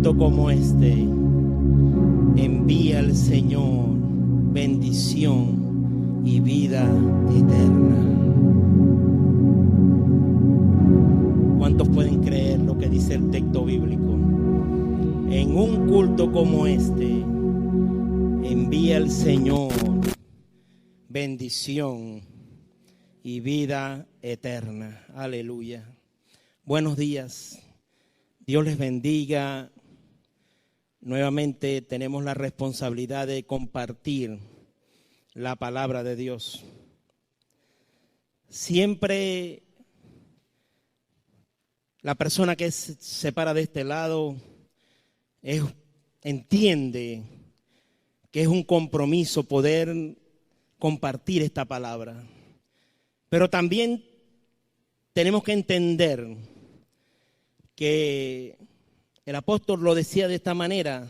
culto como este, envía al Señor bendición y vida eterna. ¿Cuántos pueden creer lo que dice el texto bíblico? En un culto como este, envía al Señor bendición y vida eterna. Aleluya. Buenos días. Dios les bendiga. Nuevamente tenemos la responsabilidad de compartir la palabra de Dios. Siempre la persona que se para de este lado entiende que es un compromiso poder compartir esta palabra. Pero también tenemos que entender que el apóstol lo decía de esta manera: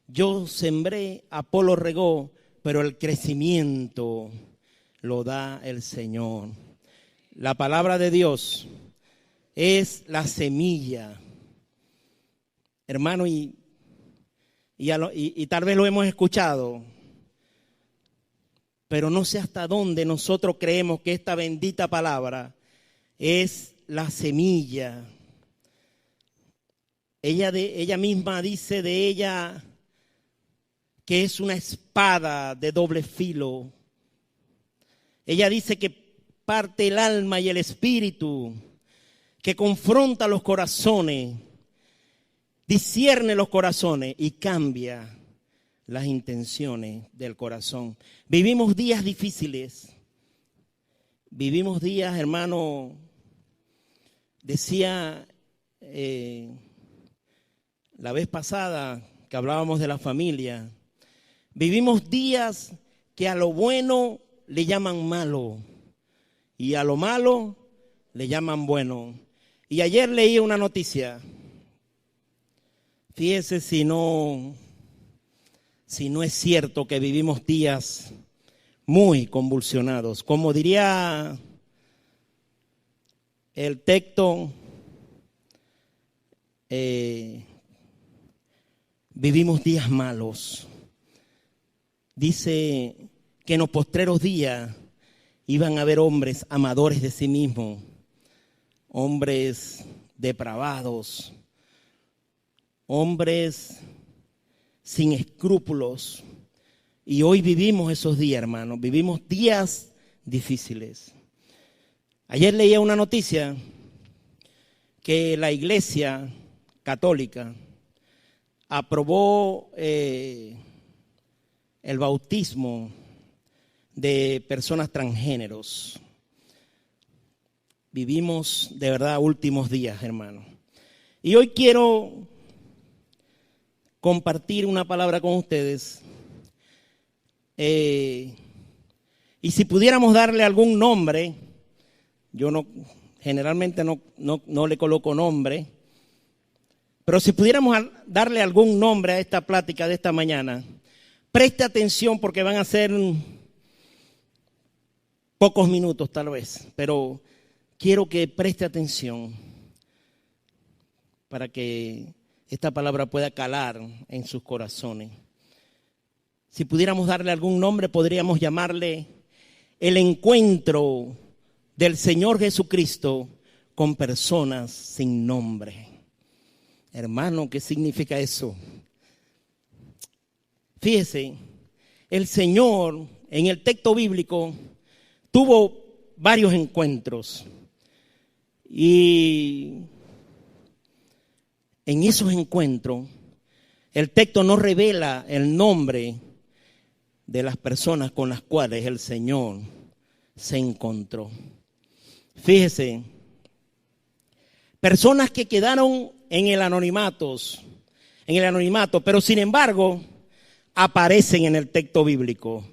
yo sembré, Apolo regó, pero el crecimiento lo da el Señor. La palabra de Dios es la semilla, hermano, y tal vez lo hemos escuchado, pero no sé hasta dónde nosotros creemos que esta bendita palabra es la semilla. Ella misma dice de ella que es una espada de doble filo. Ella dice que parte el alma y el espíritu, que confronta los corazones, discierne los corazones y cambia las intenciones del corazón. Vivimos días difíciles. Vivimos días, hermano, decía la vez pasada que hablábamos de la familia, vivimos días que a lo bueno le llaman malo y a lo malo le llaman bueno. Y ayer leí una noticia. Fíjese si no es cierto que vivimos días muy convulsionados. Como diría el texto, vivimos días malos. Dice que en los postreros días iban a haber hombres amadores de sí mismos, hombres depravados, hombres sin escrúpulos. Y hoy vivimos esos días, hermanos. Vivimos días difíciles. Ayer leía una noticia que la Iglesia Católica aprobó el bautismo de personas transgéneros. Vivimos de verdad últimos días, hermano. Y hoy quiero compartir una palabra con ustedes. Y si pudiéramos darle algún nombre, yo generalmente no le coloco nombre, pero si pudiéramos darle algún nombre a esta plática de esta mañana, preste atención porque van a ser pocos minutos tal vez, pero quiero que preste atención para que esta palabra pueda calar en sus corazones. Si pudiéramos darle algún nombre, podríamos llamarle el encuentro del Señor Jesucristo con personas sin nombre. Hermano, ¿qué significa eso? Fíjese, el Señor en el texto bíblico tuvo varios encuentros. Y en esos encuentros, el texto no revela el nombre de las personas con las cuales el Señor se encontró. Fíjese, personas que quedaron en el anonimato, pero sin embargo aparecen en el texto bíblico.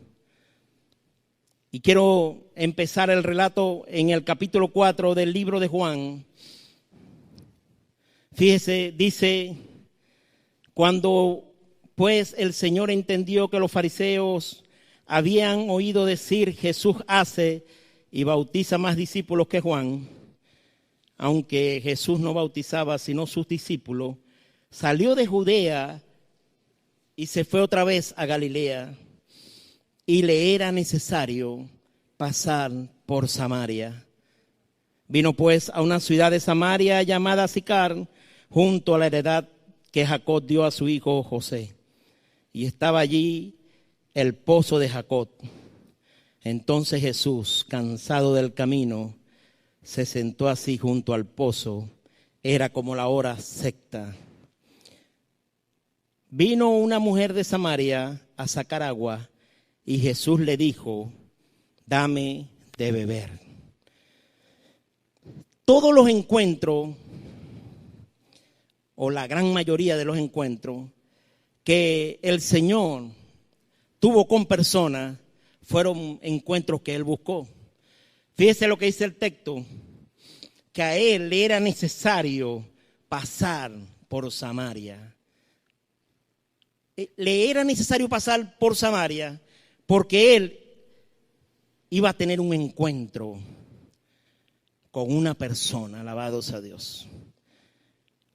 Y quiero empezar el relato en el capítulo 4 del libro de Juan. Fíjese, dice: cuando pues el Señor entendió que los fariseos habían oído decir, Jesús hace y bautiza más discípulos que Juan, aunque Jesús no bautizaba sino sus discípulos, salió de Judea y se fue otra vez a Galilea, y le era necesario pasar por Samaria. Vino pues a una ciudad de Samaria llamada Sicar, junto a la heredad que Jacob dio a su hijo José. Y estaba allí el pozo de Jacob. Entonces Jesús, cansado del camino, se sentó así junto al pozo. Era como la hora sexta. Vino una mujer de Samaria a sacar agua, y Jesús le dijo: dame de beber. Todos los encuentros, o la gran mayoría de los encuentros que el Señor tuvo con personas, fueron encuentros que Él buscó. Fíjese lo que dice el texto, que a Él le era necesario pasar por Samaria. Le era necesario pasar por Samaria porque Él iba a tener un encuentro con una persona. Alabados a Dios.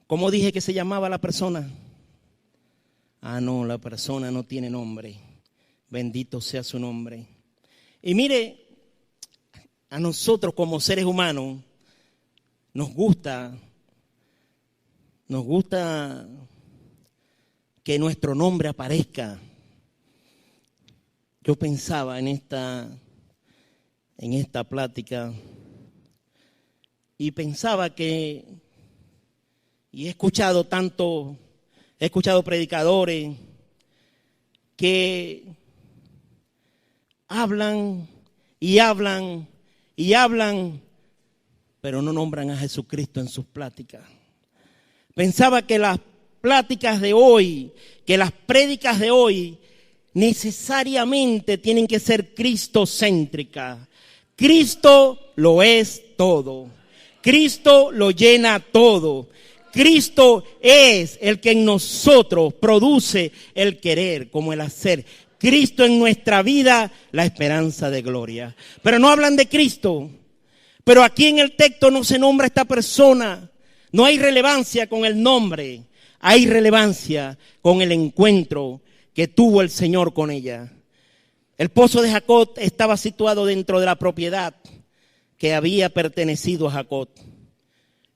¿Cómo dije que se llamaba la persona? No, la persona no tiene nombre. Bendito sea su nombre. Y mire, a nosotros como seres humanos nos gusta que nuestro nombre aparezca. Yo pensaba en esta plática y pensaba que, y he escuchado predicadores que hablan y hablan y hablan, pero no nombran a Jesucristo en sus pláticas. Pensaba que las pláticas de hoy, que las prédicas de hoy necesariamente tienen que ser cristocéntricas. Cristo lo es todo. Cristo lo llena todo. Cristo es el que en nosotros produce el querer como el hacer. Cristo en nuestra vida, la esperanza de gloria. Pero no hablan de Cristo. Pero aquí en el texto no se nombra a esta persona. No hay relevancia con el nombre. Hay relevancia con el encuentro que tuvo el Señor con ella. El pozo de Jacob estaba situado dentro de la propiedad que había pertenecido a Jacob.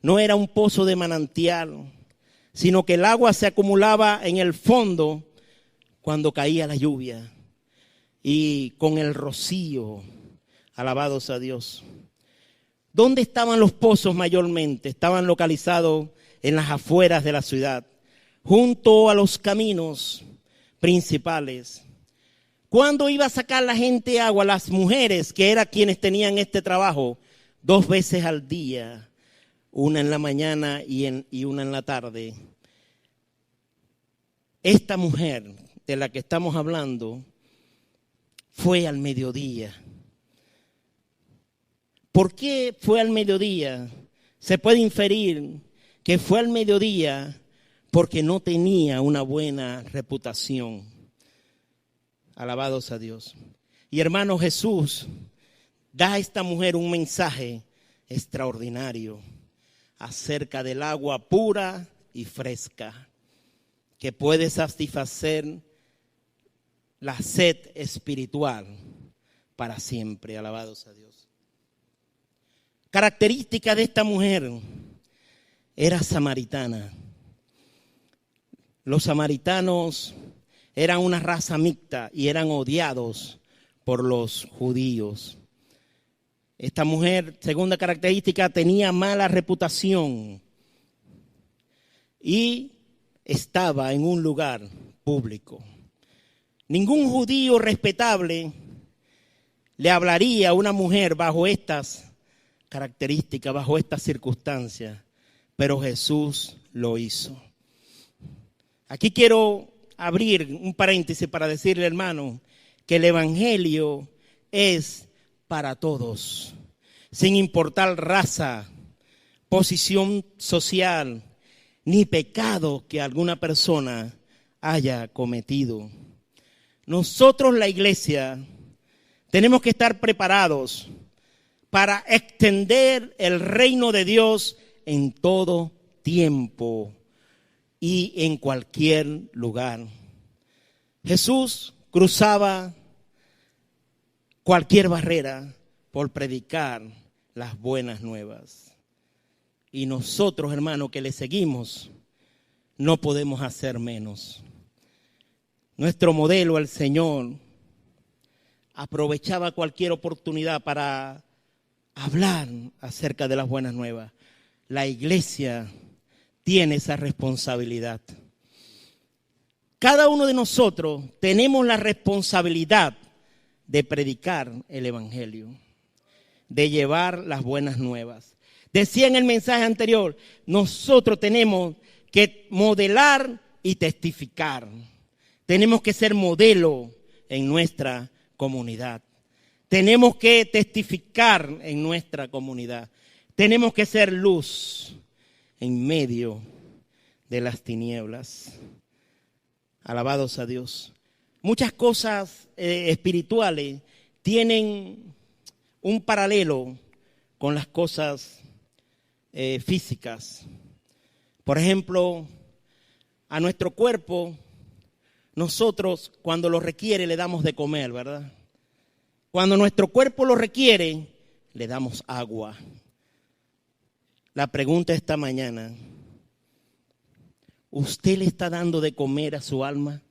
No era un pozo de manantial, sino que el agua se acumulaba en el fondo cuando caía la lluvia y con el rocío. Alabados a Dios. ¿Dónde estaban los pozos mayormente? Estaban localizados en las afueras de la ciudad, junto a los caminos principales. ¿Cuándo iba a sacar la gente agua? Las mujeres, que eran quienes tenían este trabajo, 2 veces al día. Una en la mañana y una en la tarde. Esta mujer de la que estamos hablando fue al mediodía. ¿Por qué fue al mediodía? Se puede inferir que fue al mediodía porque no tenía una buena reputación. Alabados a Dios. Y hermano, Jesús da a esta mujer un mensaje extraordinario acerca del agua pura y fresca que puede satisfacer la sed espiritual para siempre. Alabados a Dios. Característica de esta mujer, era samaritana. Los samaritanos eran una raza mixta y eran odiados por los judíos. Esta mujer, segunda característica, tenía mala reputación y estaba en un lugar público. Ningún judío respetable le hablaría a una mujer bajo estas características, bajo estas circunstancias, pero Jesús lo hizo. Aquí quiero abrir un paréntesis para decirle, hermano, que el evangelio es para todos, sin importar raza, posición social, ni pecado que alguna persona haya cometido. Nosotros, la iglesia, tenemos que estar preparados para extender el reino de Dios en todo tiempo. y en cualquier lugar. Jesús cruzaba cualquier barrera por predicar las buenas nuevas. Y nosotros, hermanos, que le seguimos, no podemos hacer menos. Nuestro modelo, el Señor, aprovechaba cualquier oportunidad para hablar acerca de las buenas nuevas. La iglesia tiene esa responsabilidad. Cada uno de nosotros tenemos la responsabilidad de predicar el evangelio, de llevar las buenas nuevas. Decía en el mensaje anterior, nosotros tenemos que modelar y testificar. Tenemos que ser modelo en nuestra comunidad. Tenemos que testificar en nuestra comunidad. Tenemos que ser luz en medio de las tinieblas. Alabados a Dios. Muchas cosas espirituales tienen un paralelo con las cosas físicas. Por ejemplo, a nuestro cuerpo, nosotros cuando lo requiere le damos de comer, ¿verdad? Cuando nuestro cuerpo lo requiere, le damos agua. La pregunta esta mañana, ¿usted le está dando de comer a su alma?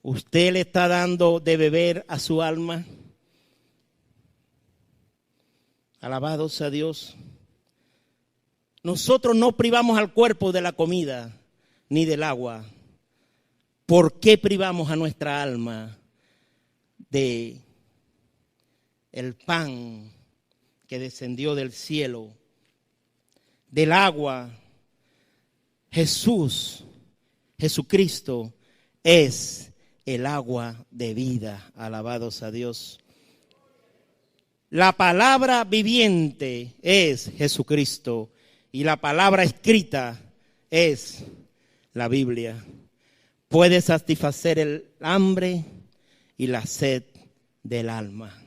¿Usted le está dando de beber a su alma? Alabado sea Dios. Nosotros no privamos al cuerpo de la comida ni del agua. ¿Por qué privamos a nuestra alma de el pan que descendió del cielo, del agua? Jesucristo es el agua de vida. Alabados a Dios. La palabra viviente es Jesucristo y la palabra escrita es la Biblia. Puede satisfacer el hambre y la sed del alma.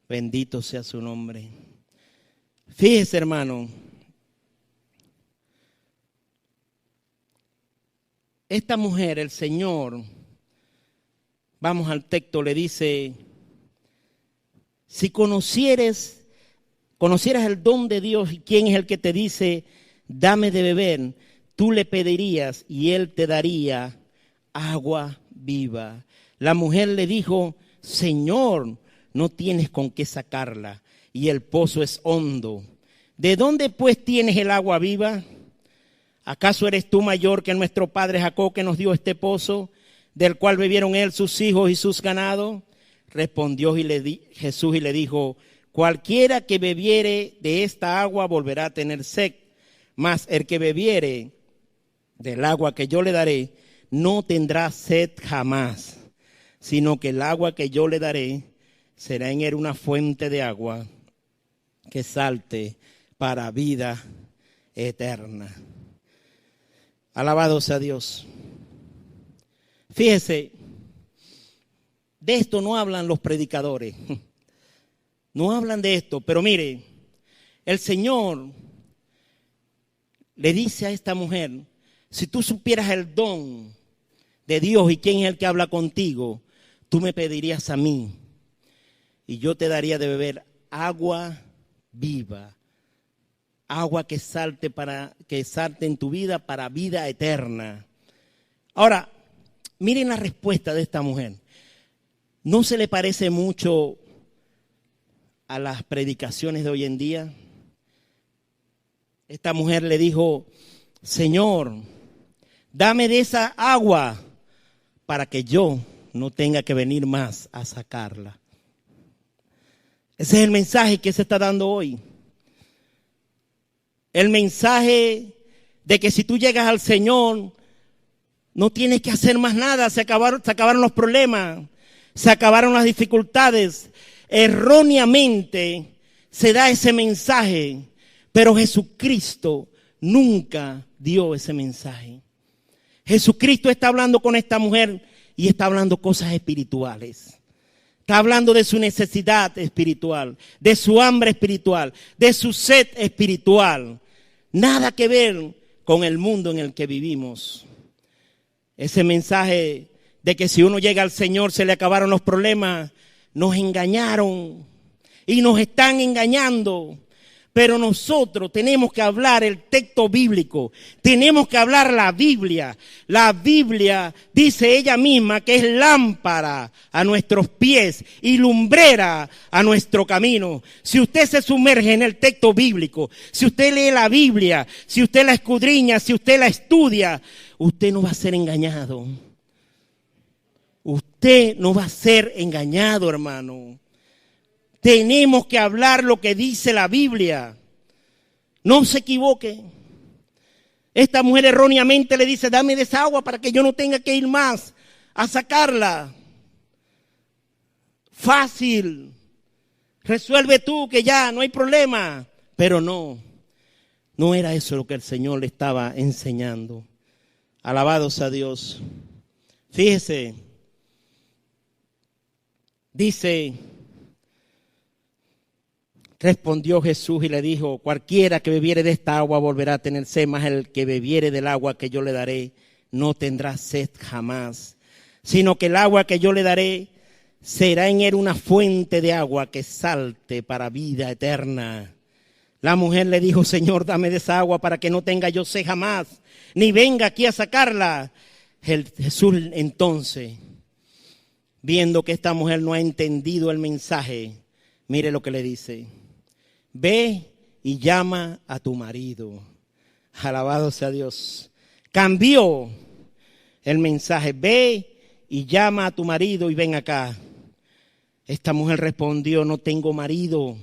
Bendito sea su nombre. Fíjese, hermano, esta mujer, el Señor, vamos al texto, le dice, si conocieras el don de Dios y quién es el que te dice, dame de beber, tú le pedirías y él te daría agua viva. La mujer le dijo, Señor, no tienes con qué sacarla y el pozo es hondo. ¿De dónde pues tienes el agua viva? ¿Acaso eres tú mayor que nuestro padre Jacob que nos dio este pozo, del cual bebieron él, sus hijos y sus ganados? Respondió Jesús y le dijo, cualquiera que bebiere de esta agua volverá a tener sed, mas el que bebiere del agua que yo le daré no tendrá sed jamás, sino que el agua que yo le daré será en él una fuente de agua que salte para vida eterna. Alabado sea Dios. Fíjese, de esto no hablan los predicadores, no hablan de esto, pero mire, el Señor le dice a esta mujer, si tú supieras el don de Dios y quién es el que habla contigo, tú me pedirías a mí y yo te daría de beber agua viva, agua que salte en tu vida para vida eterna. Ahora, miren la respuesta de esta mujer. ¿No se le parece mucho a las predicaciones de hoy en día? Esta mujer le dijo, Señor, dame de esa agua para que yo no tenga que venir más a sacarla. Ese es el mensaje que se está dando hoy. El mensaje de que si tú llegas al Señor, no tienes que hacer más nada, se acabaron los problemas, se acabaron las dificultades. Erróneamente se da ese mensaje, pero Jesucristo nunca dio ese mensaje. Jesucristo está hablando con esta mujer y está hablando cosas espirituales. Está hablando de su necesidad espiritual, de su hambre espiritual, de su sed espiritual. Nada que ver con el mundo en el que vivimos. Ese mensaje de que si uno llega al Señor se le acabaron los problemas, nos engañaron y nos están engañando. Pero nosotros tenemos que hablar el texto bíblico, tenemos que hablar la Biblia. La Biblia dice ella misma que es lámpara a nuestros pies y lumbrera a nuestro camino. Si usted se sumerge en el texto bíblico, si usted lee la Biblia, si usted la escudriña, si usted la estudia, usted no va a ser engañado. Usted no va a ser engañado, hermano. Tenemos que hablar lo que dice la Biblia. No se equivoque. Esta mujer erróneamente le dice, dame de esa agua para que yo no tenga que ir más a sacarla. Fácil. Resuelve tú que ya no hay problema. Pero no era eso lo que el Señor le estaba enseñando. Alabado sea Dios. Fíjese. Dice... Respondió Jesús y le dijo, cualquiera que bebiere de esta agua volverá a tener sed, mas el que bebiere del agua que yo le daré no tendrá sed jamás, sino que el agua que yo le daré será en él una fuente de agua que salte para vida eterna. La mujer le dijo, Señor, dame de esa agua para que no tenga yo sed jamás, ni venga aquí a sacarla. Jesús entonces, viendo que esta mujer no ha entendido el mensaje, mire lo que le dice. Ve y llama a tu marido. Alabado sea Dios. Cambió el mensaje. Ve y llama a tu marido y ven acá. Esta mujer respondió, no tengo marido.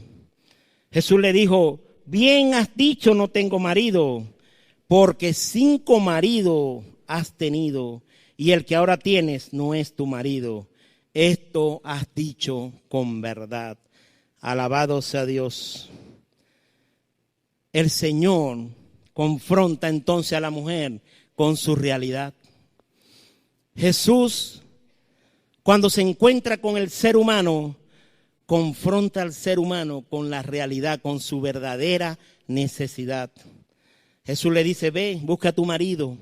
Jesús le dijo, bien has dicho, no tengo marido, porque 5 maridos has tenido y el que ahora tienes no es tu marido. Esto has dicho con verdad. Alabado sea Dios. El Señor confronta entonces a la mujer con su realidad. Jesús, cuando se encuentra con el ser humano, confronta al ser humano con la realidad, con su verdadera necesidad. Jesús le dice, ve, busca a tu marido.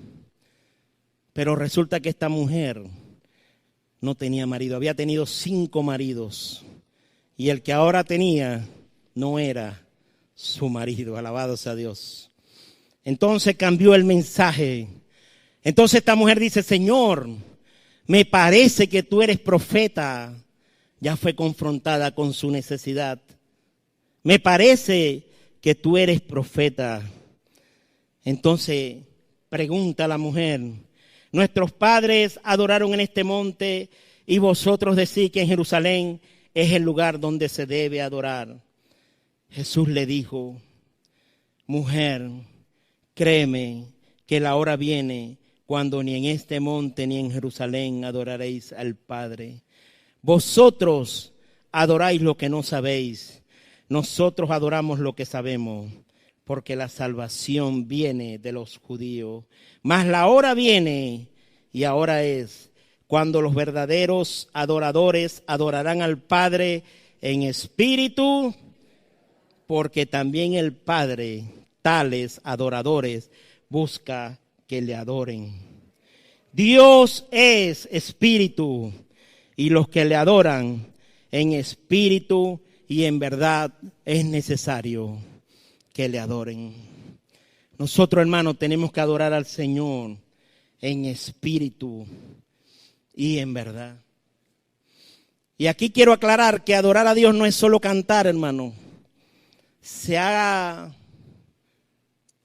Pero resulta que esta mujer no tenía marido, había tenido 5 maridos. Y el que ahora tenía no era su marido, alabado sea Dios. Entonces cambió el mensaje. Entonces esta mujer dice, Señor, me parece que tú eres profeta. Ya fue confrontada con su necesidad. Me parece que tú eres profeta. Entonces pregunta a la mujer, nuestros padres adoraron en este monte y vosotros decís que en Jerusalén es el lugar donde se debe adorar. Jesús le dijo, mujer, créeme que la hora viene cuando ni en este monte ni en Jerusalén adoraréis al Padre. Vosotros adoráis lo que no sabéis, nosotros adoramos lo que sabemos, porque la salvación viene de los judíos. Mas la hora viene y ahora es cuando los verdaderos adoradores adorarán al Padre en espíritu, porque también el Padre, tales adoradores, busca que le adoren. Dios es espíritu, y los que le adoran en espíritu y en verdad es necesario que le adoren. Nosotros, hermanos, tenemos que adorar al Señor en espíritu y en verdad. Y aquí quiero aclarar que adorar a Dios no es solo cantar, hermano. Se ha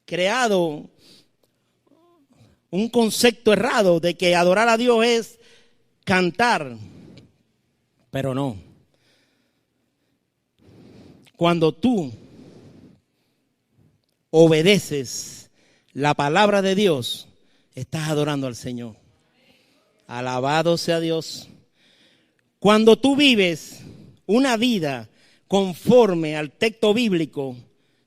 creado un concepto errado de que adorar a Dios es cantar, pero no. Cuando tú obedeces la palabra de Dios, estás adorando al Señor. Alabado sea Dios. Cuando tú vives una vida conforme al texto bíblico,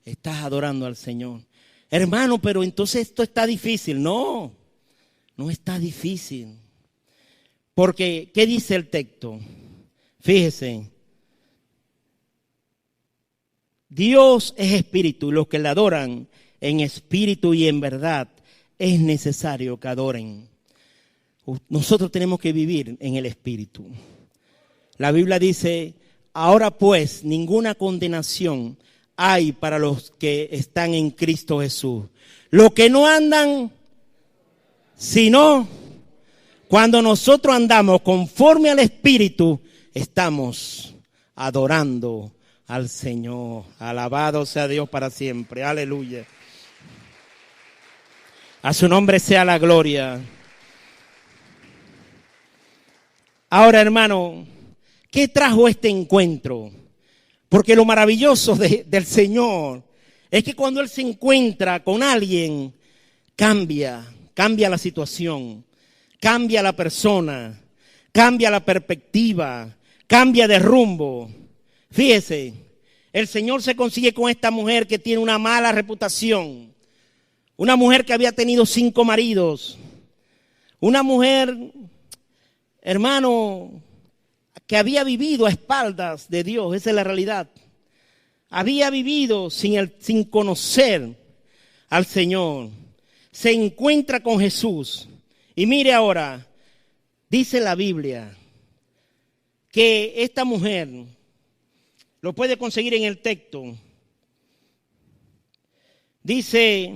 estás adorando al Señor. Hermano, pero entonces esto está difícil. No, no está difícil. Porque, ¿qué dice el texto? Fíjese. Dios es espíritu y los que le adoran en espíritu y en verdad, es necesario que adoren. Nosotros tenemos que vivir en el espíritu. La Biblia dice, ahora pues ninguna condenación hay para los que están en Cristo Jesús. Los que no andan, sino cuando nosotros andamos conforme al espíritu, estamos adorando al Señor. Alabado sea Dios para siempre. Aleluya. A su nombre sea la gloria. Ahora, hermano, ¿qué trajo este encuentro? Porque lo maravilloso del Señor es que cuando Él se encuentra con alguien, cambia la situación, cambia la persona, cambia la perspectiva, cambia de rumbo. Fíjese, el Señor se consigue con esta mujer que tiene una mala reputación, una mujer que había tenido 5 maridos, una mujer, hermano, que había vivido a espaldas de Dios, esa es la realidad. Había vivido sin conocer al Señor. Se encuentra con Jesús. Y mire ahora, dice la Biblia que esta mujer, lo puede conseguir en el texto, dice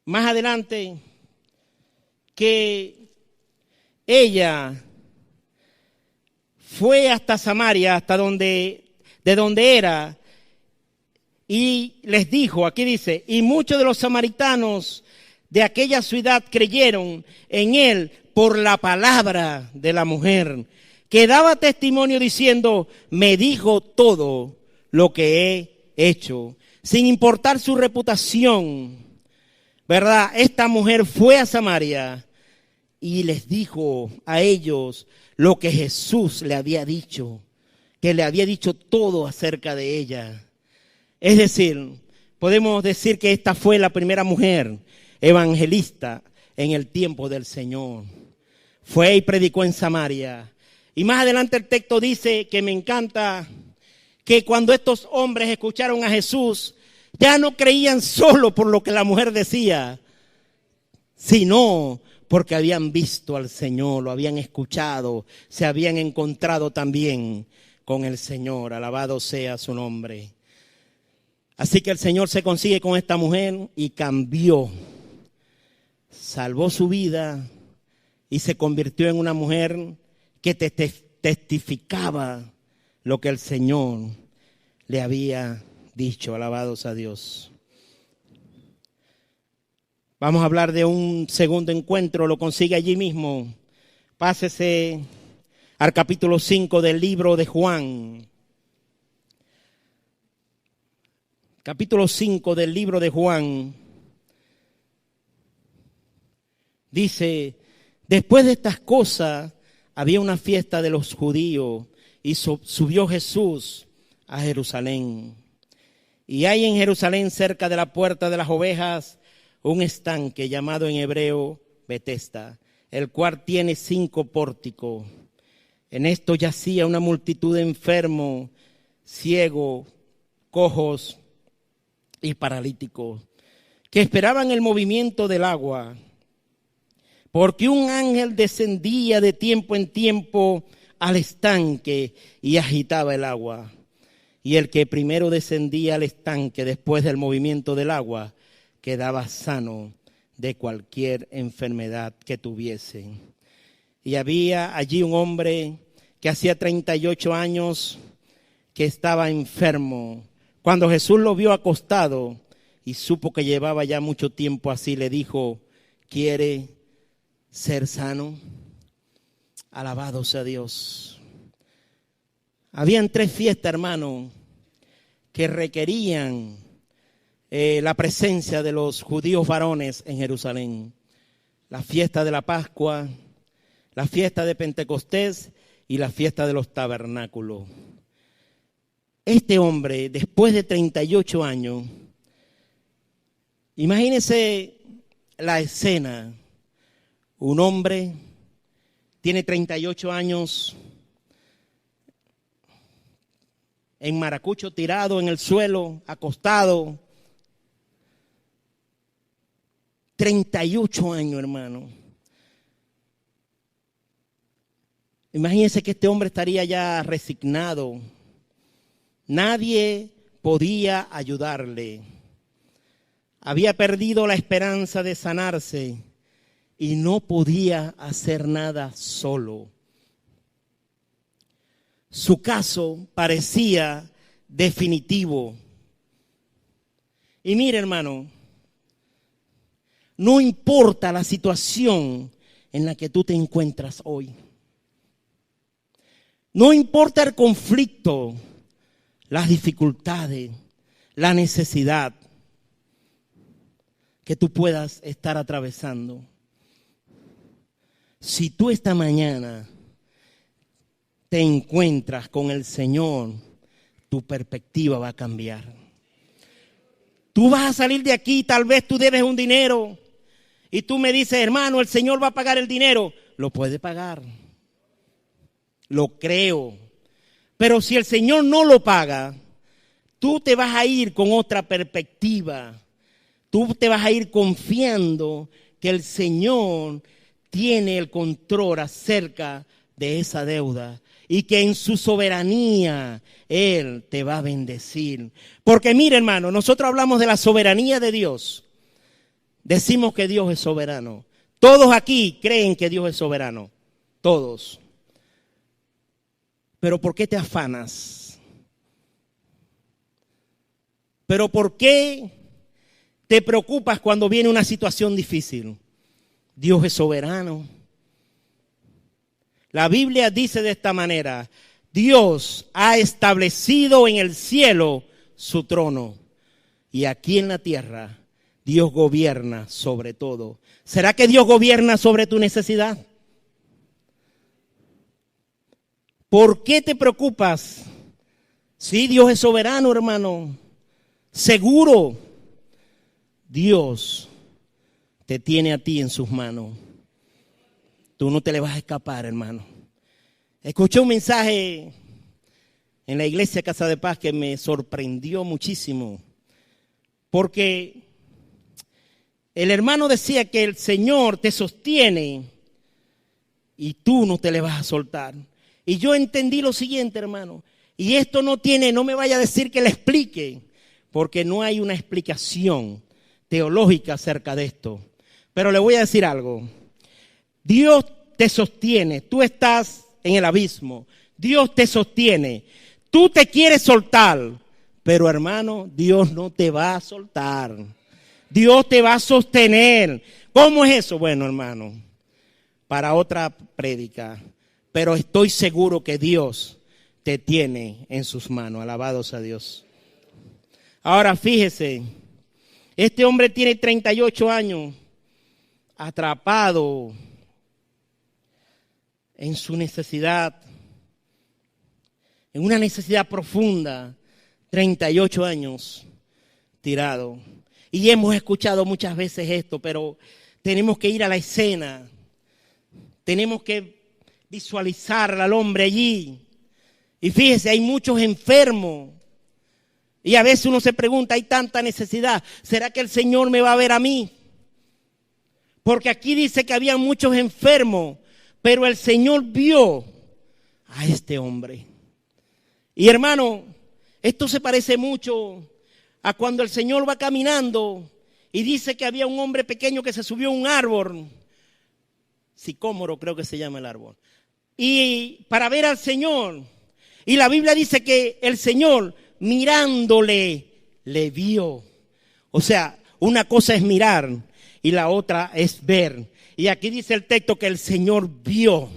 más adelante que ella fue hasta Samaria, de donde era, y les dijo, aquí dice, y muchos de los samaritanos de aquella ciudad creyeron en él por la palabra de la mujer, que daba testimonio diciendo, me dijo todo lo que he hecho, sin importar su reputación, ¿verdad? Esta mujer fue a Samaria y les dijo a ellos lo que Jesús le había dicho, que le había dicho todo acerca de ella. Es decir, podemos decir que esta fue la primera mujer evangelista en el tiempo del Señor. Fue y predicó en Samaria. Y más adelante el texto dice, que me encanta, que cuando estos hombres escucharon a Jesús, ya no creían solo por lo que la mujer decía, sino porque habían visto al Señor, lo habían escuchado, se habían encontrado también con el Señor. Alabado sea su nombre. Así que el Señor se consigue con esta mujer y cambió, salvó su vida y se convirtió en una mujer que testificaba lo que el Señor le había dicho. Alabados a Dios. Vamos a hablar de un segundo encuentro, lo consigue allí mismo. Pásese al capítulo 5 del libro de Juan. Capítulo 5 del libro de Juan. Dice, después de estas cosas, había una fiesta de los judíos y subió Jesús a Jerusalén. Y hay en Jerusalén, cerca de la puerta de las ovejas, un estanque llamado en hebreo Betesda, el cual tiene 5 pórticos. En esto yacía una multitud de enfermos, ciegos, cojos y paralíticos, que esperaban el movimiento del agua, porque un ángel descendía de tiempo en tiempo al estanque y agitaba el agua. Y el que primero descendía al estanque después del movimiento del agua, quedaba sano de cualquier enfermedad que tuviese. Y había allí un hombre que hacía 38 años que estaba enfermo. Cuando Jesús lo vio acostado y supo que llevaba ya mucho tiempo así, le dijo, ¿quiere ser sano? Alabado sea Dios. Habían 3 fiestas, hermano, que requerían la presencia de los judíos varones en Jerusalén. La fiesta de la Pascua, la fiesta de Pentecostés y la fiesta de los tabernáculos. Este hombre, después de 38 años, imagínense la escena. Un hombre tiene 38 años, en maracucho, tirado en el suelo, acostado. 38 años, hermano. Imagínense que este hombre estaría ya resignado. Nadie podía ayudarle. Había perdido la esperanza de sanarse y no podía hacer nada solo. Su caso parecía definitivo. Y mire, hermano, no importa la situación en la que tú te encuentras hoy. No importa el conflicto, las dificultades, la necesidad que tú puedas estar atravesando. Si tú esta mañana te encuentras con el Señor, tu perspectiva va a cambiar. Tú vas a salir de aquí, tal vez tú debes un dinero y tú me dices, hermano, el Señor va a pagar el dinero. Lo puede pagar. Lo creo. Pero si el Señor no lo paga, tú te vas a ir con otra perspectiva. Tú te vas a ir confiando que el Señor tiene el control acerca de esa deuda y que en su soberanía Él te va a bendecir. Porque mire, hermano, nosotros hablamos de la soberanía de Dios. Decimos que Dios es soberano. Todos aquí creen que Dios es soberano. Todos. Pero ¿por qué te afanas? ¿Pero por qué te preocupas cuando viene una situación difícil? Dios es soberano. La Biblia dice de esta manera: Dios ha establecido en el cielo su trono y aquí en la tierra Dios gobierna sobre todo. ¿Será que Dios gobierna sobre tu necesidad? ¿Por qué te preocupas? Sí, Dios es soberano, hermano. Seguro, Dios te tiene a ti en sus manos. Tú no te le vas a escapar, hermano. Escuché un mensaje en la iglesia Casa de Paz que me sorprendió muchísimo. Porque el hermano decía que el Señor te sostiene y tú no te le vas a soltar. Y yo entendí lo siguiente, hermano. Y esto no me vaya a decir que le explique, porque no hay una explicación teológica acerca de esto. Pero le voy a decir algo. Dios te sostiene. Tú estás en el abismo. Dios te sostiene. Tú te quieres soltar, pero hermano, Dios no te va a soltar. Dios te va a sostener. ¿Cómo es eso? Bueno, hermano, para otra prédica. Pero estoy seguro que Dios te tiene en sus manos. Alabados a Dios. Ahora fíjese, este hombre tiene 38 años, atrapado en su necesidad, en una necesidad profunda, 38 años tirado. Y hemos escuchado muchas veces esto, pero tenemos que ir a la escena, tenemos que visualizar al hombre allí. Y fíjese, hay muchos enfermos. Y a veces uno se pregunta, hay tanta necesidad, ¿será que el Señor me va a ver a mí? Porque aquí dice que había muchos enfermos, pero el Señor vio a este hombre. Y hermano, esto se parece mucho a cuando el Señor va caminando y dice que había un hombre pequeño que se subió a un árbol, sicómoro creo que se llama el árbol, y para ver al Señor. Y la Biblia dice que el Señor mirándole le vio. O sea, una cosa es mirar y la otra es ver. Y aquí dice el texto que el Señor vio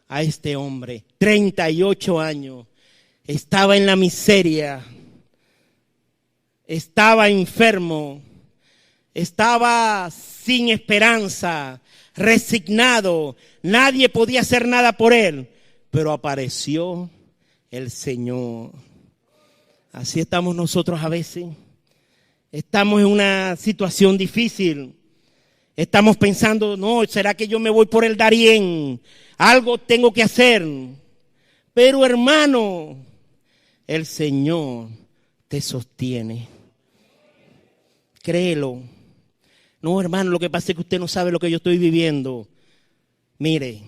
a este hombre, 38 años, estaba en la miseria, estaba enfermo, estaba sin esperanza, resignado, nadie podía hacer nada por él, pero apareció el Señor. Así estamos nosotros a veces. Estamos en una situación difícil. Estamos pensando, no, ¿será que yo me voy por el Darién? Algo tengo que hacer. Pero hermano, el Señor te sostiene. Créelo. No, hermano, lo que pasa es que usted no sabe lo que yo estoy viviendo. Mire,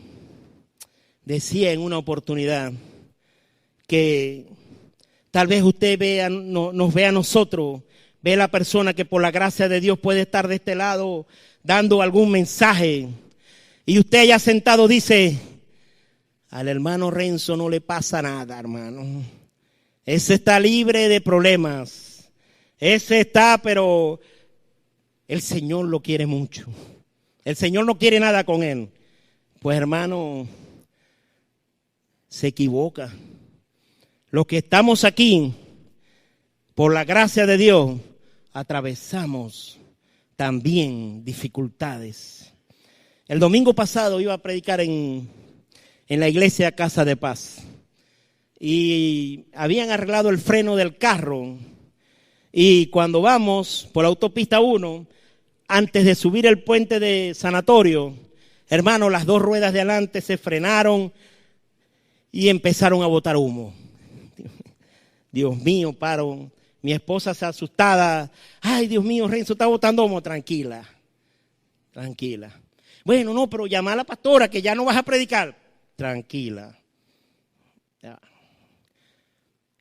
decía en una oportunidad que tal vez usted nos vea a nosotros, ve a la persona que por la gracia de Dios puede estar de este lado dando algún mensaje. Y usted allá sentado dice, al hermano Renzo no le pasa nada, hermano. Ese está libre de problemas. Ese está, pero el Señor lo quiere mucho. El Señor no quiere nada con él. Pues hermano, se equivoca. Los que estamos aquí, por la gracia de Dios, atravesamos también dificultades. El domingo pasado iba a predicar en la iglesia Casa de Paz. Y habían arreglado el freno del carro. Y cuando vamos por la autopista 1, antes de subir el puente de Sanatorio, hermano, las dos ruedas de adelante se frenaron y empezaron a botar humo. Dios mío, paro. Mi esposa se asustada. Ay, Dios mío, Renzo está botando humo. Tranquila, tranquila. Bueno, no, pero llama a la pastora que ya no vas a predicar. Tranquila. Ya.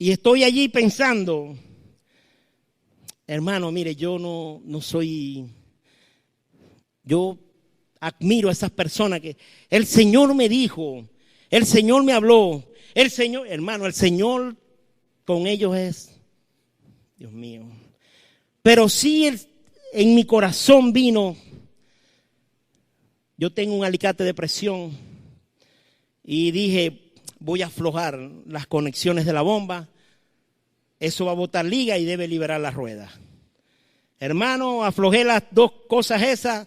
Y estoy allí pensando, hermano, mire, yo no soy, yo admiro a esas personas que el Señor me dijo, el Señor me habló, el Señor, hermano, el Señor con ellos es, Dios mío. Pero sí en mi corazón vino, yo tengo un alicate de presión y dije, voy a aflojar las conexiones de la bomba, eso va a botar liga y debe liberar la rueda. Hermano, aflojé las dos cosas esas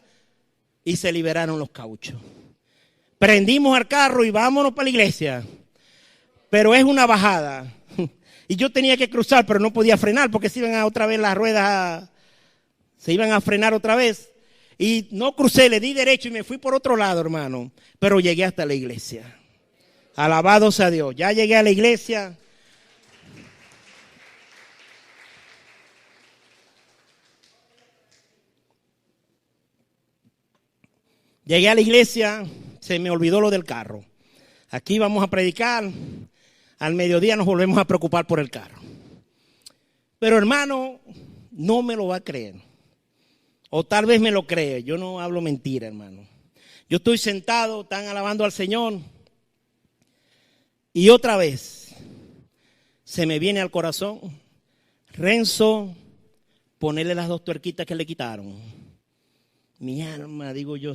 y se liberaron los cauchos. Prendimos al carro y vámonos para la iglesia. Pero es una bajada. Y yo tenía que cruzar, pero no podía frenar porque se iban a otra vez las ruedas, se iban a frenar otra vez. Y no crucé, le di derecho y me fui por otro lado, hermano. Pero llegué hasta la iglesia. Alabado sea Dios. Ya llegué a la iglesia. Llegué a la iglesia, se me olvidó lo del carro. Aquí vamos a predicar. Al mediodía nos volvemos a preocupar por el carro. Pero hermano, no me lo va a creer. O tal vez me lo cree. Yo no hablo mentira, hermano. Yo estoy sentado, están alabando al Señor. Y otra vez se me viene al corazón, Renzo, ponerle las dos tuerquitas que le quitaron. Mi alma, digo yo,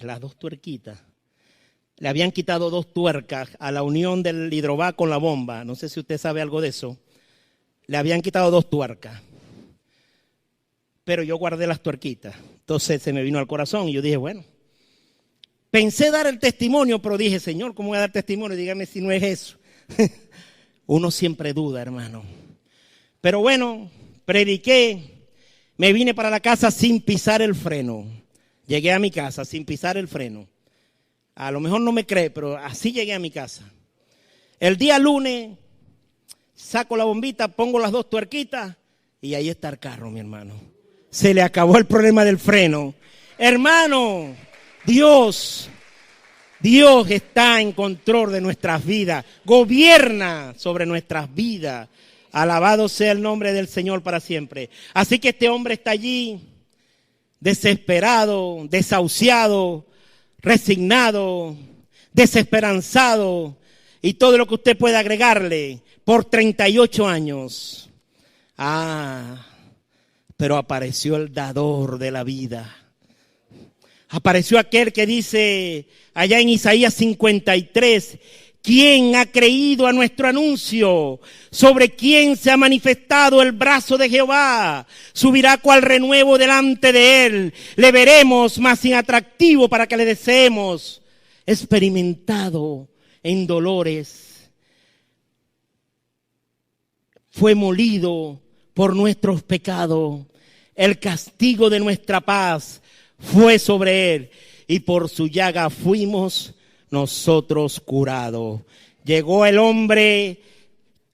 las dos tuerquitas. Le habían quitado dos tuercas a la unión del hidrovac con la bomba. No sé si usted sabe algo de eso. Le habían quitado dos tuercas. Pero yo guardé las tuerquitas. Entonces se me vino al corazón y yo dije, bueno. Pensé dar el testimonio, pero dije, Señor, ¿cómo voy a dar testimonio? Dígame si no es eso. Uno siempre duda, hermano. Pero bueno, prediqué. Me vine para la casa sin pisar el freno. Llegué a mi casa sin pisar el freno. A lo mejor no me cree, pero así llegué a mi casa. El día lunes, saco la bombita, pongo las dos tuerquitas y ahí está el carro, mi hermano. Se le acabó el problema del freno. Hermano, Dios está en control de nuestras vidas. Gobierna sobre nuestras vidas. Alabado sea el nombre del Señor para siempre. Así que este hombre está allí, desesperado, desahuciado, resignado, desesperanzado y todo lo que usted pueda agregarle por 38 años. Pero apareció el dador de la vida. Apareció aquel que dice allá en Isaías 53, ¿quién ha creído a nuestro anuncio? ¿Sobre quién se ha manifestado el brazo de Jehová? Subirá cual renuevo delante de él. Le veremos más inatractivo para que le deseemos. Experimentado en dolores. Fue molido por nuestros pecados. El castigo de nuestra paz fue sobre él. Y por su llaga fuimos nosotros curados. Llegó el hombre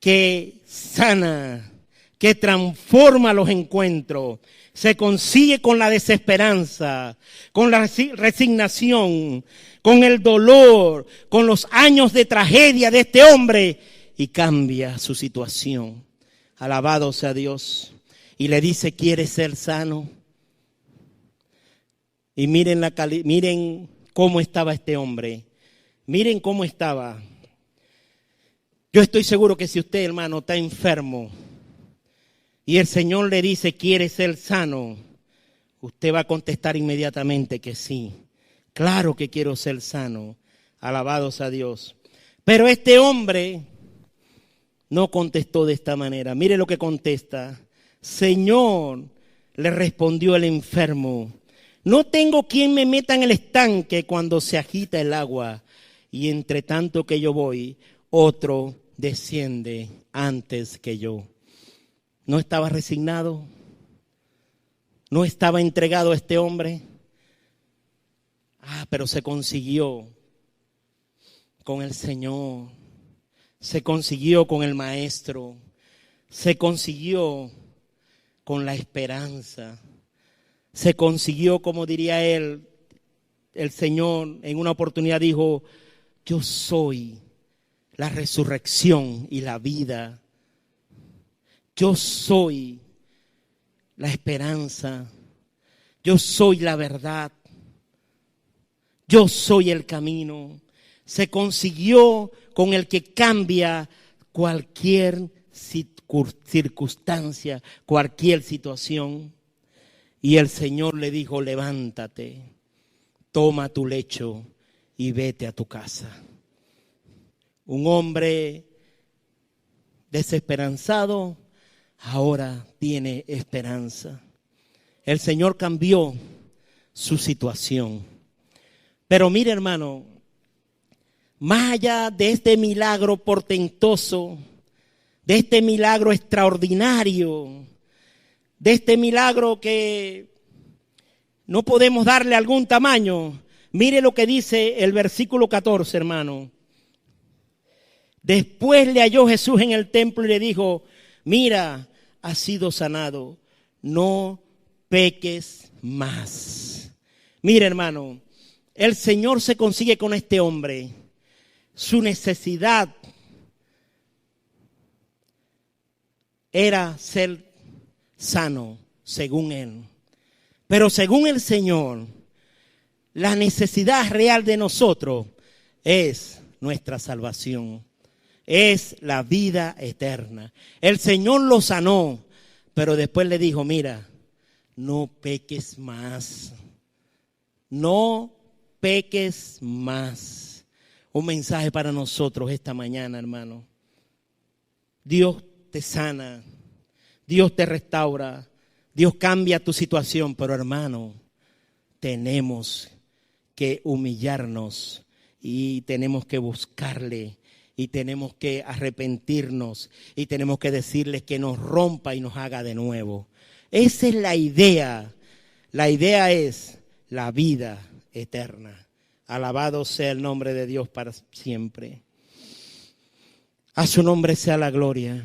que sana, que transforma los encuentros. Se consigue con la desesperanza, con la resignación, con el dolor, con los años de tragedia de este hombre, y cambia su situación. Alabado sea Dios. Y le dice, ¿quieres ser sano? Y miren cómo estaba este hombre. Miren cómo estaba. Yo estoy seguro que si usted, hermano, está enfermo y el Señor le dice, ¿quieres ser sano? Usted va a contestar inmediatamente que sí. Claro que quiero ser sano. Alabados a Dios. Pero este hombre no contestó de esta manera. Mire lo que contesta. Señor, le respondió el enfermo, no tengo quien me meta en el estanque cuando se agita el agua, y entre tanto que yo voy, otro desciende antes que yo. ¿No estaba resignado? ¿No estaba entregado a este hombre? Pero se consiguió con el Señor, se consiguió con el Maestro, se consiguió con la esperanza, se consiguió, como diría él, el Señor en una oportunidad dijo, yo soy la resurrección y la vida. Yo soy la esperanza. Yo soy la verdad. Yo soy el camino. Se consiguió con el que cambia cualquier circunstancia, cualquier situación. Y el Señor le dijo, levántate, toma tu lecho y vete a tu casa. Un hombre desesperanzado ahora tiene esperanza. El Señor cambió su situación. Pero mire, hermano, más allá de este milagro portentoso, de este milagro extraordinario, de este milagro que no podemos darle algún tamaño, mire lo que dice el versículo 14, hermano. Después le halló Jesús en el templo y le dijo, mira, has sido sanado, no peques más. Mira, hermano, el Señor se consigue con este hombre. Su necesidad era ser sano, según él. Pero según el Señor, la necesidad real de nosotros es nuestra salvación. Es la vida eterna. El Señor lo sanó, pero después le dijo, mira, no peques más. No peques más. Un mensaje para nosotros esta mañana, hermano. Dios te sana, Dios te restaura, Dios cambia tu situación, pero hermano, tenemos que humillarnos y tenemos que buscarle. Y tenemos que arrepentirnos y tenemos que decirle que nos rompa y nos haga de nuevo. Esa es la idea. La idea es la vida eterna. Alabado sea el nombre de Dios para siempre. A su nombre sea la gloria.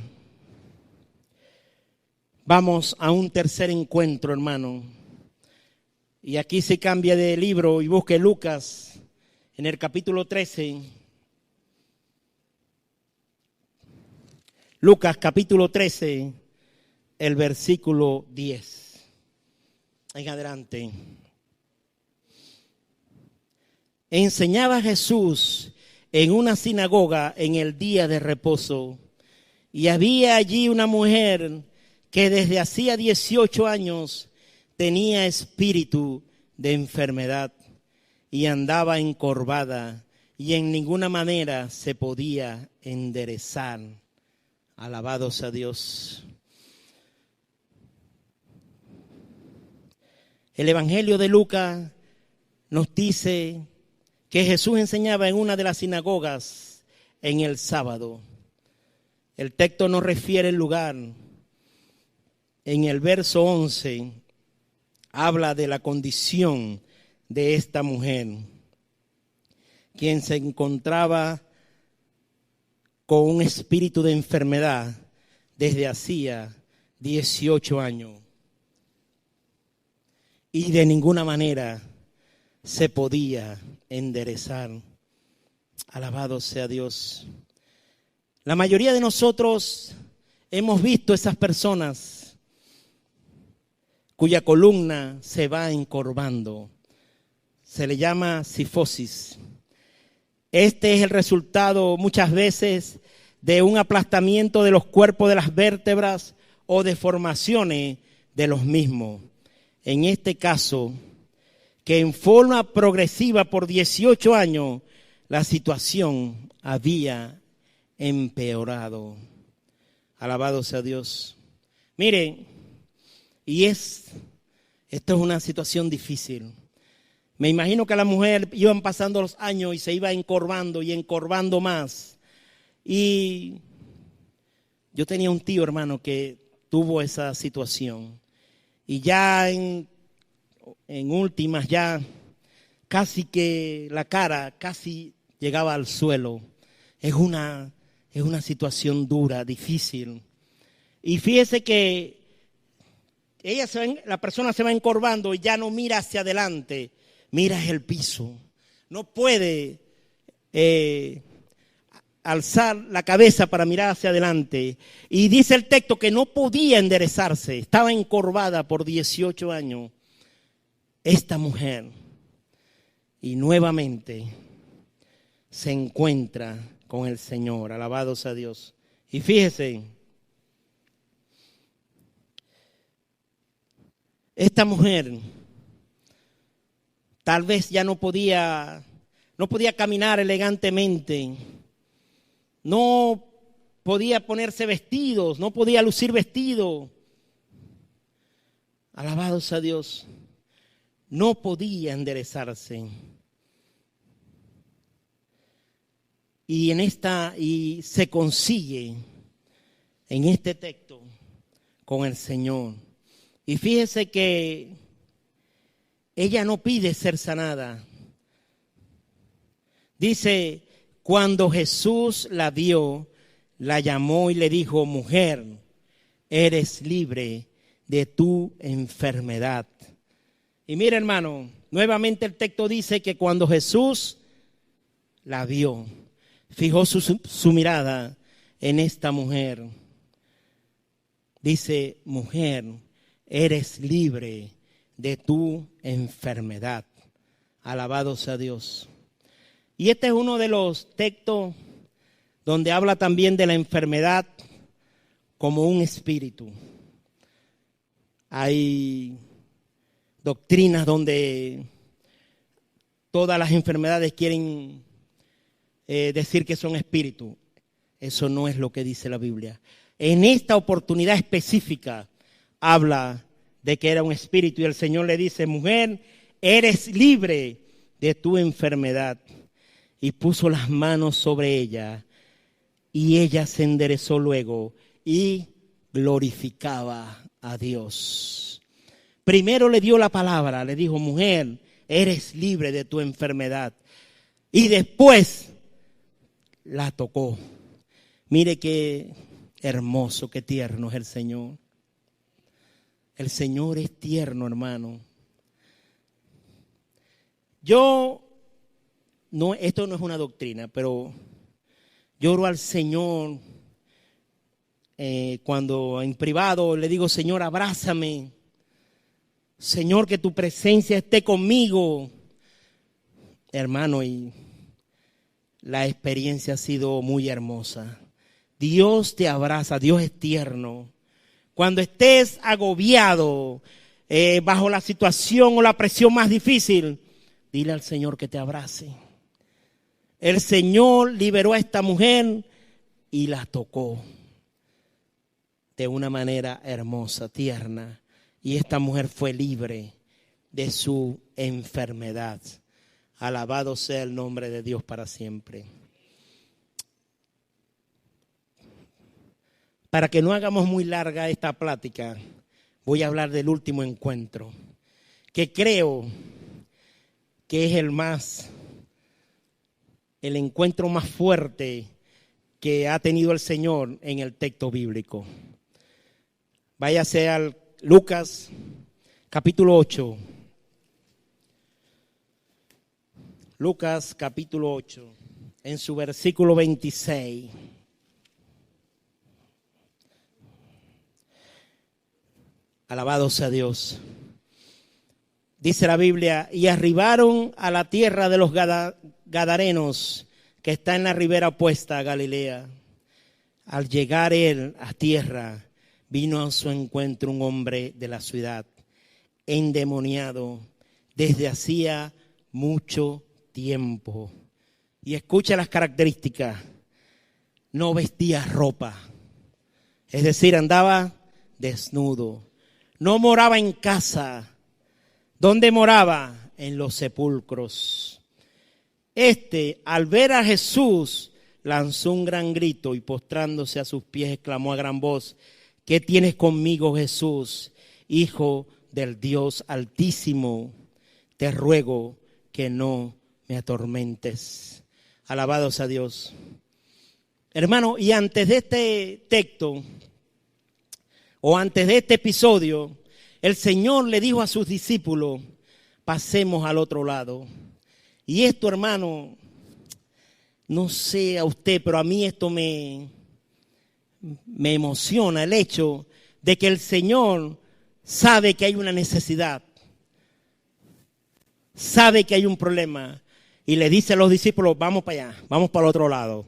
Vamos a un tercer encuentro, hermano. Y aquí se cambia de libro y busque Lucas en el capítulo 13. Lucas capítulo 13, el versículo 10. En adelante. Enseñaba Jesús en una sinagoga en el día de reposo. Y había allí una mujer que desde hacía 18 años tenía espíritu de enfermedad y andaba encorvada y en ninguna manera se podía enderezar. Alabados a Dios. El Evangelio de Lucas nos dice que Jesús enseñaba en una de las sinagogas en el sábado. El texto no refiere el lugar. En el verso 11 habla de la condición de esta mujer, quien se encontraba con un espíritu de enfermedad desde hacía 18 años. Y de ninguna manera se podía enderezar. Alabado sea Dios. La mayoría de nosotros hemos visto esas personas cuya columna se va encorvando. Se le llama cifosis. Este es el resultado muchas veces de un aplastamiento de los cuerpos de las vértebras o deformaciones de los mismos. En este caso, que en forma progresiva por 18 años, la situación había empeorado. Alabado sea Dios. Mire, esto es una situación difícil. Me imagino que a la mujer iban pasando los años y se iba encorvando y encorvando más. Y yo tenía un tío, hermano, que tuvo esa situación. Y ya en últimas, ya casi que la cara casi llegaba al suelo. Es una situación dura, difícil. Y fíjese que la persona se va encorvando y ya no mira hacia adelante, mira el piso. No puede alzar la cabeza para mirar hacia adelante. Y dice el texto que no podía enderezarse, estaba encorvada por 18 años. Esta mujer, y nuevamente se encuentra con el Señor, alabado sea Dios. Y fíjese, esta mujer tal vez ya no podía caminar elegantemente, no podía ponerse vestidos, no podía lucir vestido. Alabado sea Dios. No podía enderezarse. Y se consigue en este texto con el Señor. Y fíjese que ella no pide ser sanada. Dice, cuando Jesús la vio, la llamó y le dijo, mujer, eres libre de tu enfermedad. Y mira, hermano, nuevamente el texto dice que cuando Jesús la vio, fijó su mirada en esta mujer. Dice, mujer, eres libre de tu enfermedad. Alabado sea Dios. Y este es uno de los textos donde habla también de la enfermedad como un espíritu. Hay doctrinas donde todas las enfermedades quieren decir que son espíritus. Eso no es lo que dice la Biblia. En esta oportunidad específica habla de que era un espíritu y el Señor le dice, mujer, eres libre de tu enfermedad. Y puso las manos sobre ella y ella se enderezó luego y glorificaba a Dios. Primero le dio la palabra, le dijo, mujer, eres libre de tu enfermedad. Y después la tocó. Mire qué hermoso, qué tierno es el Señor. El Señor es tierno, hermano. Esto no es una doctrina, pero yo oro al Señor cuando en privado le digo, Señor, abrázame. Señor, que tu presencia esté conmigo. Hermano, y la experiencia ha sido muy hermosa. Dios te abraza, Dios es tierno. Cuando estés agobiado bajo la situación o la presión más difícil, dile al Señor que te abrace. El Señor liberó a esta mujer y la tocó de una manera hermosa, tierna. Y esta mujer fue libre de su enfermedad. Alabado sea el nombre de Dios para siempre. Para que no hagamos muy larga esta plática, voy a hablar del último encuentro, que creo que es el encuentro más fuerte que ha tenido el Señor en el texto bíblico. Váyase al Lucas capítulo 8. Lucas capítulo 8, en su versículo 26. Alabado sea Dios. Dice la Biblia, y arribaron a la tierra de los Gadarenos, que está en la ribera opuesta a Galilea. Al llegar él a tierra, vino a su encuentro un hombre de la ciudad, endemoniado desde hacía mucho tiempo. Y escucha las características. No vestía ropa, es decir, andaba desnudo. No moraba en casa. ¿Dónde moraba? En los sepulcros. Al ver a Jesús, lanzó un gran grito y postrándose a sus pies, exclamó a gran voz: ¿qué tienes conmigo, Jesús, Hijo del Dios Altísimo? Te ruego que no me atormentes. Alabados a Dios. Hermano, y antes de este texto, o antes de este episodio, el Señor le dijo a sus discípulos: pasemos al otro lado. Y esto, hermano, no sé a usted, pero a mí esto me emociona, el hecho de que el Señor sabe que hay una necesidad, sabe que hay un problema, y le dice a los discípulos: vamos para allá, vamos para el otro lado.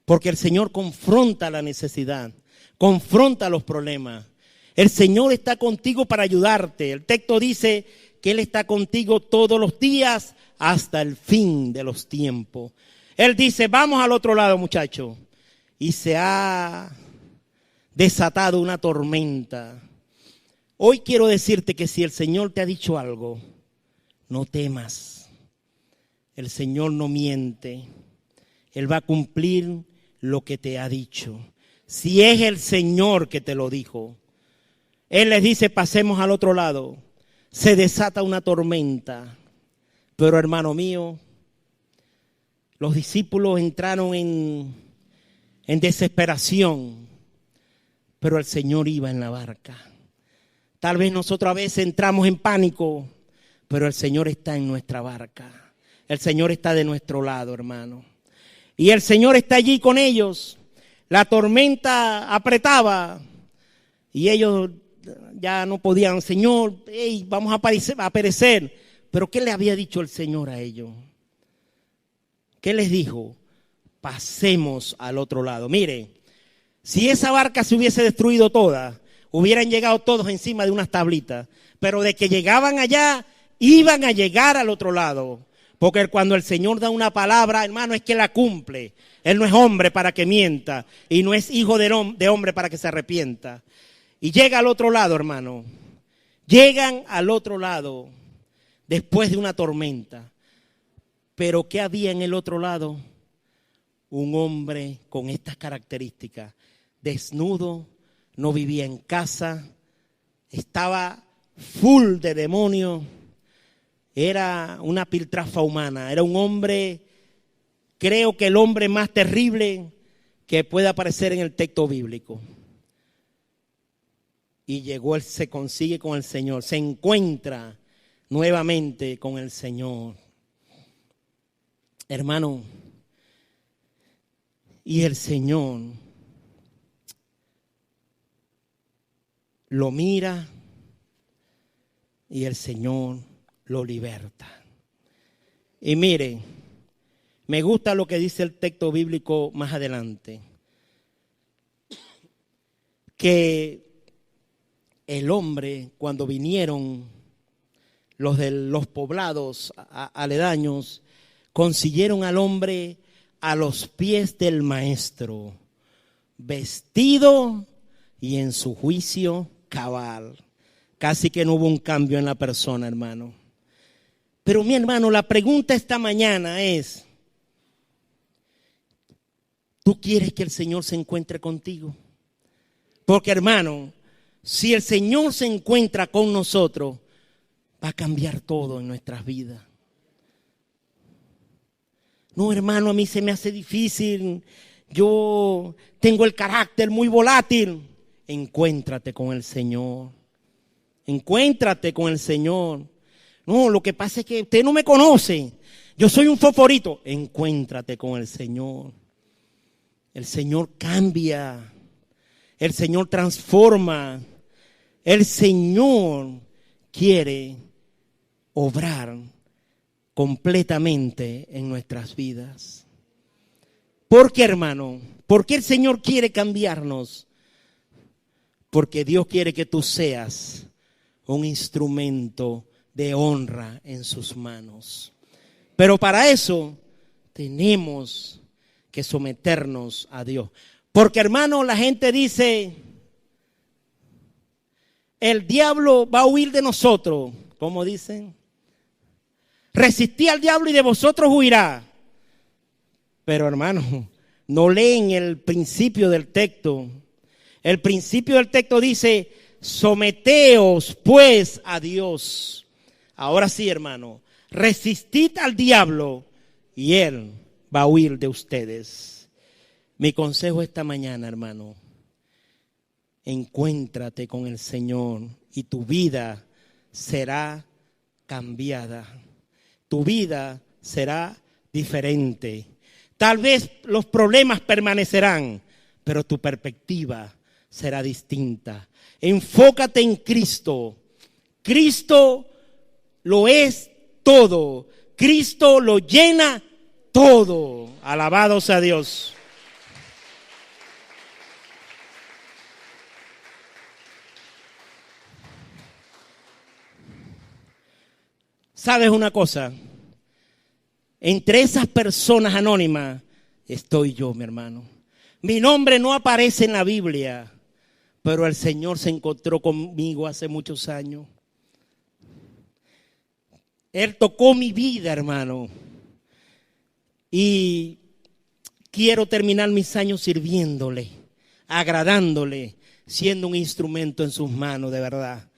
Porque el Señor confronta la necesidad, confronta los problemas. El Señor está contigo para ayudarte. El texto dice que Él está contigo todos los días hasta el fin de los tiempos. Él dice: vamos al otro lado, muchachos. Y se ha desatado una tormenta. Hoy quiero decirte que si el Señor te ha dicho algo, no temas. El Señor no miente. Él va a cumplir lo que te ha dicho. Si es el Señor que te lo dijo. Él les dice: pasemos al otro lado. Se desata una tormenta. Pero hermano mío, los discípulos entraron en desesperación. Pero el Señor iba en la barca. Tal vez nosotros a veces entramos en pánico, pero el Señor está en nuestra barca. El Señor está de nuestro lado, hermano. Y el Señor está allí con ellos. La tormenta apretaba y ellos ya no podían. Señor, vamos a perecer. Pero ¿qué le había dicho el Señor a ellos? ¿Qué les dijo? Pasemos al otro lado. Mire, si esa barca se hubiese destruido toda, hubieran llegado todos encima de unas tablitas. Pero de que llegaban allá, iban a llegar al otro lado. Porque cuando el Señor da una palabra, hermano, es que la cumple. Él no es hombre para que mienta y no es hijo de hombre para que se arrepienta. Y llega al otro lado, hermano. Llegan al otro lado después de una tormenta. Pero ¿qué había en el otro lado? Un hombre con estas características. Desnudo, no vivía en casa, estaba full de demonios. Era una piltrafa humana, era un hombre, creo que el hombre más terrible que puede aparecer en el texto bíblico. Y llegó, él se consigue con el Señor, se encuentra nuevamente con el Señor. Hermano, y el Señor lo mira y el Señor lo liberta. Y mire, me gusta lo que dice el texto bíblico más adelante, que el hombre, cuando vinieron los de los poblados aledaños, consiguieron al hombre a los pies del maestro, vestido y en su juicio cabal. Casi que no hubo un cambio en la persona, hermano. Pero mi hermano, la pregunta esta mañana es: ¿tú quieres que el Señor se encuentre contigo? Porque, hermano, si el Señor se encuentra con nosotros, va a cambiar todo en nuestras vidas. No, hermano, a mí se me hace difícil. yo tengo el carácter muy volátil. Encuéntrate con el Señor. Encuéntrate con el Señor. No, lo que pasa es que usted no me conoce. Yo soy un fosforito. Encuéntrate con el Señor. El Señor cambia. El Señor transforma. El Señor quiere obrar completamente en nuestras vidas. ¿Por qué, hermano? ¿Por qué el Señor quiere cambiarnos? Porque Dios quiere que tú seas un instrumento de honra en sus manos. Pero para eso tenemos que someternos a Dios. Porque, hermano, la gente dice, el diablo va a huir de nosotros. ¿Cómo dicen? Resistí al diablo y de vosotros huirá. Pero, hermano, no leen el principio del texto. El principio del texto dice, someteos pues a Dios. Ahora sí, hermano, resistid al diablo y él va a huir de ustedes. Mi consejo esta mañana, hermano, encuéntrate con el Señor y tu vida será cambiada. Tu vida será diferente. Tal vez los problemas permanecerán, pero tu perspectiva será distinta. Enfócate en Cristo. Cristo lo es todo. Cristo lo llena todo. Alabado sea Dios. ¿Sabes una cosa? Entre esas personas anónimas estoy yo, mi hermano. Mi nombre no aparece en la Biblia, pero el Señor se encontró conmigo hace muchos años. Él tocó mi vida, hermano. Y quiero terminar mis años sirviéndole, agradándole, siendo un instrumento en sus manos, de verdad.